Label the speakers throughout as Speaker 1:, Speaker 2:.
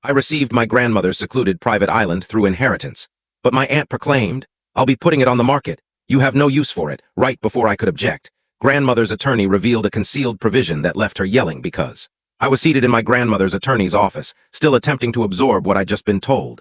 Speaker 1: I received my grandmother's secluded private island through inheritance. But my aunt proclaimed, "I'll be putting it on the market. You have no use for it," right before I could object. Grandmother's attorney revealed a concealed provision that left her yelling because I was seated in my grandmother's attorney's office, still attempting to absorb what I'd just been told.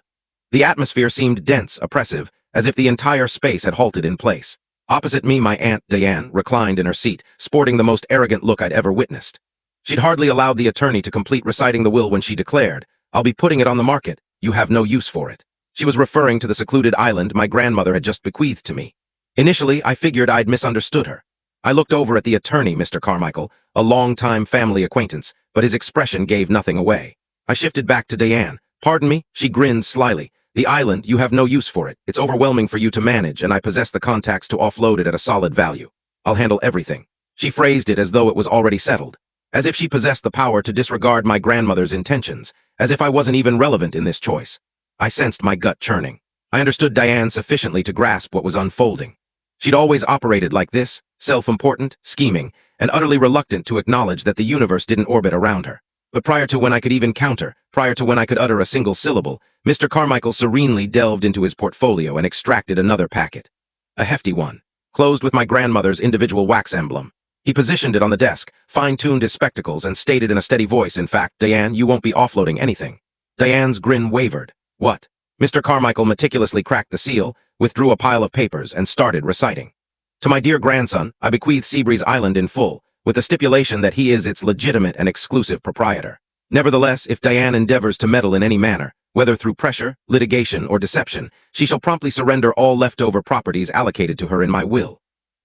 Speaker 1: The atmosphere seemed dense, oppressive, as if the entire space had halted in place. Opposite me, my Aunt Diane reclined in her seat, sporting the most arrogant look I'd ever witnessed. She'd hardly allowed the attorney to complete reciting the will when she declared, "I'll be putting it on the market. You have no use for it." She was referring to the secluded island my grandmother had just bequeathed to me. Initially, I figured I'd misunderstood her. I looked over at the attorney, Mr. Carmichael, a long-time family acquaintance, but his expression gave nothing away. I shifted back to Diane. "Pardon me?" She grinned slyly. "The island, you have no use for it. It's overwhelming for you to manage, and I possess the contacts to offload it at a solid value. I'll handle everything." She phrased it as though it was already settled, as if she possessed the power to disregard my grandmother's intentions, as if I wasn't even relevant in this choice. I sensed my gut churning. I understood Diane sufficiently to grasp what was unfolding. She'd always operated like this, self-important, scheming, and utterly reluctant to acknowledge that the universe didn't orbit around her. But prior to when I could even counter, prior to when I could utter a single syllable, Mr. Carmichael serenely delved into his portfolio and extracted another packet. A hefty one, closed with my grandmother's individual wax emblem. He positioned it on the desk, fine-tuned his spectacles, and stated in a steady voice, "In fact, Diane, you won't be offloading anything." Diane's grin wavered. "What?" Mr. Carmichael meticulously cracked the seal, withdrew a pile of papers, and started reciting. "To my dear grandson, I bequeath Seabreeze Island in full, with the stipulation that he is its legitimate and exclusive proprietor. Nevertheless, if Diane endeavors to meddle in any manner, whether through pressure, litigation, or deception, she shall promptly surrender all leftover properties allocated to her in my will."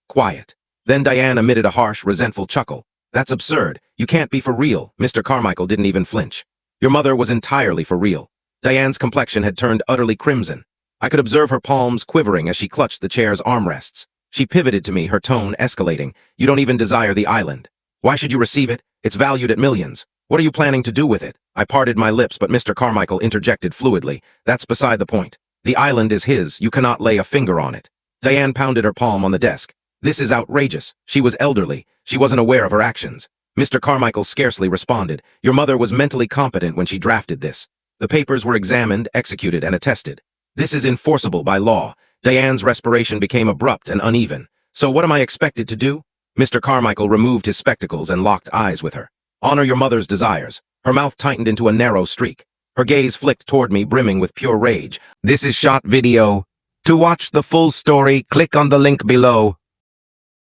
Speaker 1: Quiet. Then Diane emitted a harsh, resentful chuckle. "That's absurd. You can't be for real." Mr. Carmichael didn't even flinch. "Your mother was entirely for real." Diane's complexion had turned utterly crimson. I could observe her palms quivering as she clutched the chair's armrests. She pivoted to me, her tone escalating. "You don't even desire the island. Why should you receive it? It's valued at millions. What are you planning to do with it?" I parted my lips, but Mr. Carmichael interjected fluidly. "That's beside the point. The island is his. You cannot lay a finger on it." Diane pounded her palm on the desk. "This is outrageous." She was elderly. She wasn't aware of her actions. Mr. Carmichael scarcely responded. "Your mother was mentally competent when she drafted this. The papers were examined, executed, and attested. This is enforceable by law." Diane's respiration became abrupt and uneven. "So what am I expected to do?" Mr. Carmichael removed his spectacles and locked eyes with her. "Honor your mother's desires." Her mouth tightened into a narrow streak. Her gaze flicked toward me, brimming with pure rage. "This is shot video. To watch the full story, click on the link below."